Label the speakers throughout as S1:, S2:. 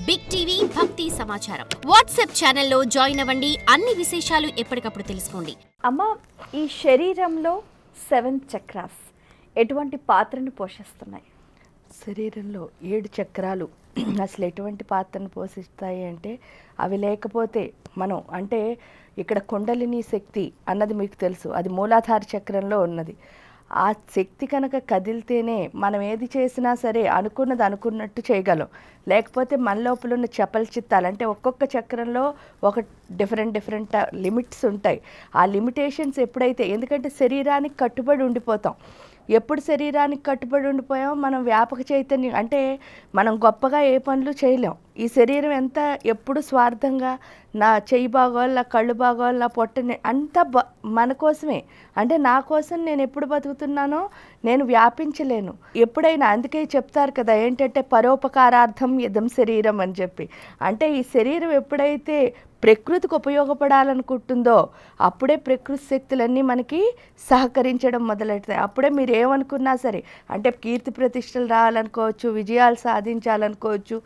S1: Big TV భక్తి సమాచారం WhatsApp ఛానల్లో జాయిన్ అవ్వండి. అన్ని విశేషాలు ఎప్పటికప్పుడు తెలుసుకోండి.
S2: అమ్మ, ఈ శరీరంలో 7 చక్రాస్ ఎటువంటి పాత్రను పోషిస్తున్నాయి?
S3: శరీరంలో 7 చక్రాలు అసలు ఎటువంటి పాత్రను పోషిస్తాయి అంటే, అవి లేకపోతే మనం అంటే ఇక్కడ కుండలిని శక్తి అన్నది మీకు తెలుసు, అది మూలాధార చక్రంలో ఉన్నది. ఆ శక్తి కనుక కదిలితేనే మనం ఏది చేసినా సరే అనుకున్నది అనుకున్నట్టు చేయగలం. లేకపోతే మన లోపల ఉన్న చపల చిత్తాలు అంటే ఒక్కొక్క చక్రంలో ఒక డిఫరెంట్ లిమిట్స్ ఉంటాయి. ఆ లిమిటేషన్స్ ఎప్పుడైతే, ఎందుకంటే శరీరానికి కట్టుబడి ఉండిపోతాం. ఎప్పుడు శరీరానికి కట్టుబడి ఉండిపోయామో మనం వ్యాపక చైతన్యం అంటే మనం గొప్పగా ఏ పనులు చేయలేం. ఈ శరీరం ఎంత ఎప్పుడు స్వార్థంగా నా చెయ్యి బాగోవాలి, నా కళ్ళు బాగోవాలి, నా పొట్టని అంతా మన కోసమే. అంటే నా కోసం నేను ఎప్పుడు బతుకుతున్నానో నేను వ్యాపించలేను ఎప్పుడైనా. అందుకే చెప్తారు కదా ఏంటంటే పరోపకారార్థం ఇదం శరీరం అని చెప్పి. అంటే ఈ శరీరం ఎప్పుడైతే ప్రకృతికి ఉపయోగపడాలనుకుంటుందో అప్పుడే ప్రకృతి శక్తులన్నీ మనకి సహకరించడం మొదలెడతాయి. అప్పుడే మీరు ఏమనుకున్నా సరే, అంటే కీర్తి ప్రతిష్టలు రావాలనుకోవచ్చు, విజయాలు సాధించాలనుకోవచ్చు,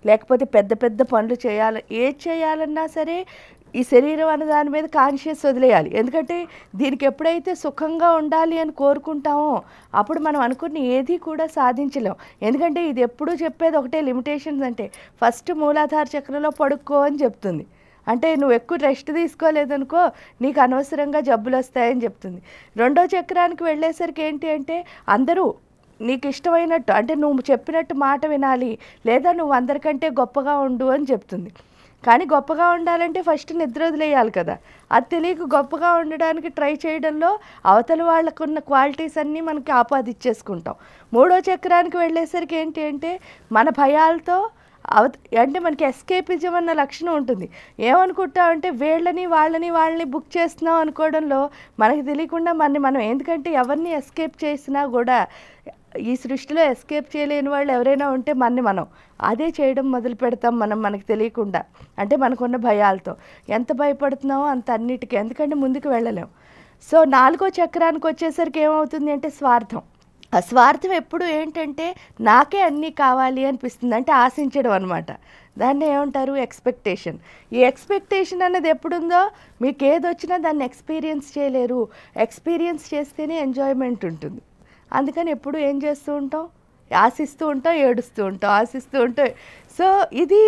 S3: లేకపోతే పెద్ద పెద్ద పనులు ఏది చేయాలన్నా సరే ఈ శరీరం అనే దాని మీద కాన్షియస్ వదిలేయాలి. ఎందుకంటే దీనికి ఎప్పుడైతే సుఖంగా ఉండాలి అని కోరుకుంటామో అప్పుడు మనం అనుకున్న ఏది కూడా సాధించలేం. ఎందుకంటే ఇది ఎప్పుడూ చెప్పేది ఒకటే లిమిటేషన్స్. అంటే ఫస్ట్ మూలాధార చక్రంలో పడుకో అని చెప్తుంది. అంటే నువ్వు ఎక్కువ రెస్ట్ తీసుకోలేదనుకో నీకు అనవసరంగా జబ్బులు వస్తాయని చెప్తుంది. రెండో చక్రానికి వెళ్ళేసరికి ఏంటి అంటే అందరూ నీకు ఇష్టమైనట్టు, అంటే నువ్వు చెప్పినట్టు మాట వినాలి, లేదా నువ్వు అందరికంటే గొప్పగా ఉండు అని చెప్తుంది. కానీ గొప్పగా ఉండాలంటే ఫస్ట్ నిద్ర వదిలేయాలి కదా. అది తెలియక గొప్పగా ఉండడానికి ట్రై చేయడంలో అవతల వాళ్ళకున్న క్వాలిటీస్ అన్నీ మనకి ఆపాదిచ్చేసుకుంటాం. మూడో చక్రానికి వెళ్ళేసరికి ఏంటి అంటే మన భయాలతో అంటే మనకి ఎస్కేపిజం అన్న లక్షణం ఉంటుంది. ఏమనుకుంటామంటే వాళ్ళని బుక్ చేస్తున్నాం అనుకోవడంలో మనకి తెలియకుండా మనం ఎందుకంటే ఎవరిని ఎస్కేప్ చేసినా కూడా ఈ సృష్టిలో ఎస్కేప్ చేయలేని వాళ్ళు ఎవరైనా ఉంటే మనం అదే చేయడం మొదలు పెడతాం మనకి తెలియకుండా. అంటే మనకున్న భయాలతో ఎంత భయపడుతున్నామో అంత అన్నిటికీ, ఎందుకంటే ముందుకు వెళ్ళలేం. సో 4వ చక్రానికి వచ్చేసరికి ఏమవుతుంది అంటే స్వార్థం. ఆ స్వార్థం ఎప్పుడు ఏంటంటే నాకే అన్నీ కావాలి అనిపిస్తుంది, అంటే ఆశించడం అనమాట. దాన్ని ఏమంటారు? ఎక్స్పెక్టేషన్. ఈ ఎక్స్పెక్టేషన్ అనేది ఎప్పుడుందో మీకు ఏదొచ్చినా దాన్ని ఎక్స్పీరియన్స్ చేయలేరు. ఎక్స్పీరియన్స్ చేస్తేనే ఎంజాయ్మెంట్ ఉంటుంది. అందుకని ఎప్పుడు ఏం చేస్తూ ఉంటాం? ఆశిస్తూ ఉంటాం, ఏడుస్తూ ఉంటాం, ఆశిస్తూ ఉంటాం. సో ఇది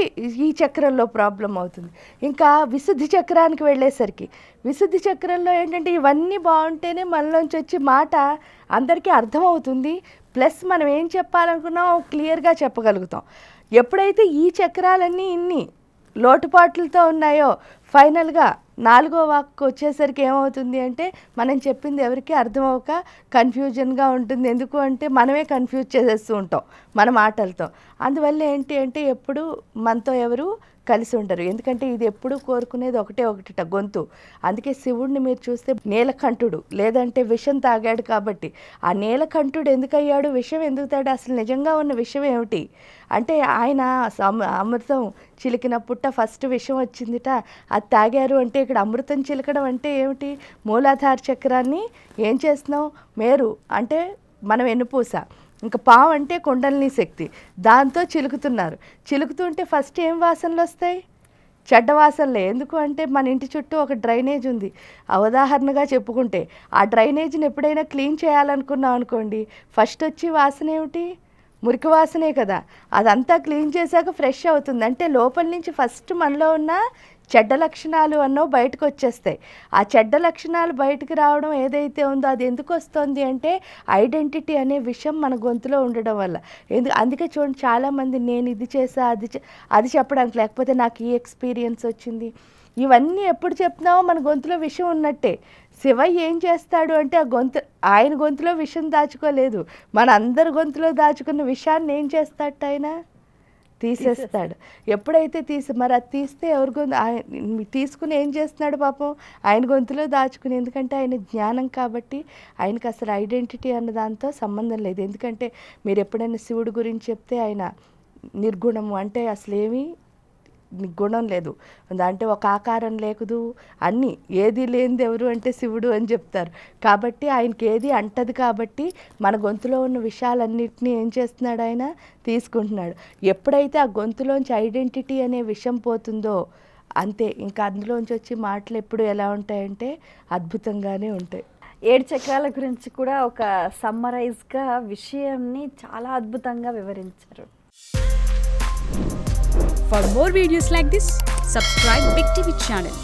S3: ఈ చక్రంలో ప్రాబ్లం అవుతుంది. ఇంకా విశుద్ధి చక్రానికి వెళ్ళేసరికి విశుద్ధి చక్రంలో ఏంటంటే ఇవన్నీ బాగుంటేనే మనలోంచి వచ్చి మాట అందరికీ అర్థమవుతుంది. ప్లస్ మనం ఏం చెప్పాలనుకున్నామో క్లియర్గా చెప్పగలుగుతాం. ఎప్పుడైతే ఈ చక్రాలన్నీ ఇన్ని లోటుపాట్లతో ఉన్నాయో ఫైనల్గా 4వ వాక్కు వచ్చేసరికి ఏమవుతుంది అంటే మనం చెప్పింది ఎవరికి అర్థం అవ్వక కన్ఫ్యూజన్గా ఉంటుంది. ఎందుకు అంటే మనమే కన్ఫ్యూజ్ చేసేస్తూ ఉంటాం మన మాటలతో. అందువల్ల ఏంటి అంటే ఎప్పుడు మనతో ఎవరు కలిసి ఉండరు. ఎందుకంటే ఇది ఎప్పుడు కోరుకునేది ఒకటే గొంతు. అందుకే శివుడిని మీరు చూస్తే నీలకంఠుడు, లేదంటే విషం తాగాడు కాబట్టి. ఆ నీలకంఠుడు ఎందుకు అయ్యాడు, విషం ఎందుకు తాగాడు, అసలు నిజంగా ఉన్న విషయం ఏమిటి అంటే ఆయన అమృతం చిలికిన పుట్ట ఫస్ట్ విషం వచ్చిందిట, అది తాగారు. అంటే ఇక్కడ అమృతం చిలకడం అంటే ఏమిటి? మూలాధార చక్రాన్ని ఏం చేస్తున్నాం? మేరు అంటే మనం వెన్నుపూస, ఇంకా పాము అంటే కుండలిని శక్తి, దాంతో చిలుకుతుంటే ఫస్ట్ ఏం వాసనలు వస్తాయి? చెడ్డ వాసనలే. ఎందుకు అంటే మన ఇంటి చుట్టూ ఒక డ్రైనేజ్ ఉంది. ఉదాహరణగా చెప్పుకుంటే ఆ డ్రైనేజ్ని ఎప్పుడైనా క్లీన్ చేయాలనుకున్నాం అనుకోండి, ఫస్ట్ వచ్చి వాసన ఏమిటి? మురికి వాసనే కదా. అదంతా క్లీన్ చేశాక ఫ్రెష్ అవుతుంది. అంటే లోపల నుంచి ఫస్ట్ మనలో ఉన్న చెడ్డ లక్షణాలు బయటకు వచ్చేస్తాయి. ఆ చెడ్డ లక్షణాలు బయటకు రావడం ఏదైతే ఉందో అది ఎందుకు వస్తుంది అంటే ఐడెంటిటీ అనే విషయం మన గొంతులో ఉండడం వల్ల. అందుకే చూడండి చాలామంది నేను ఇది చేసా అది చెప్పడానికి, లేకపోతే నాకు ఈ ఎక్స్పీరియన్స్ వచ్చింది, ఇవన్నీ ఎప్పుడు చెప్తున్నామో మన గొంతులో విషయం ఉన్నట్టే. శివయ్య ఏం చేస్తాడు అంటే ఆయన గొంతులో విషయం దాచుకోలేదు, మన అందరి గొంతులో దాచుకున్న విషయాన్ని ఏం చేస్తాడు? ఆయన తీసేస్తాడు. ఎప్పుడైతే మరి అది తీస్తే ఎవరి గొంతు తీసుకుని ఏం చేస్తున్నాడు పాపం? ఆయన గొంతులో దాచుకుని. ఎందుకంటే ఆయన జ్ఞానం కాబట్టి ఆయనకు అసలు ఐడెంటిటీ అన్న దాంతో సంబంధం లేదు. ఎందుకంటే మీరు ఎప్పుడైనా శివుడి గురించి చెప్తే ఆయన నిర్గుణము, అంటే అసలు ఏమీ గుణం లేదు. అంటే ఒక ఆకారం లేకదు, అన్నీ ఏది లేనిది ఎవరు అంటే శివుడు అని చెప్తారు. కాబట్టి ఆయనకి ఏది అంటది, కాబట్టి మన గొంతులో ఉన్న విషయాలన్నింటినీ ఏం చేస్తున్నాడు, ఆయన తీసుకుంటున్నాడు. ఎప్పుడైతే ఆ గొంతులోంచి ఐడెంటిటీ అనే విషయం పోతుందో అంతే, ఇంకా అందులోంచి వచ్చి మాటలు ఎప్పుడు ఎలా ఉంటాయంటే అద్భుతంగానే ఉంటాయి.
S2: 7 చక్రాల గురించి కూడా ఒక సమ్మరైజ్గా విషయాన్ని చాలా అద్భుతంగా వివరించారు.
S4: For more videos like this, subscribe Big TV channel.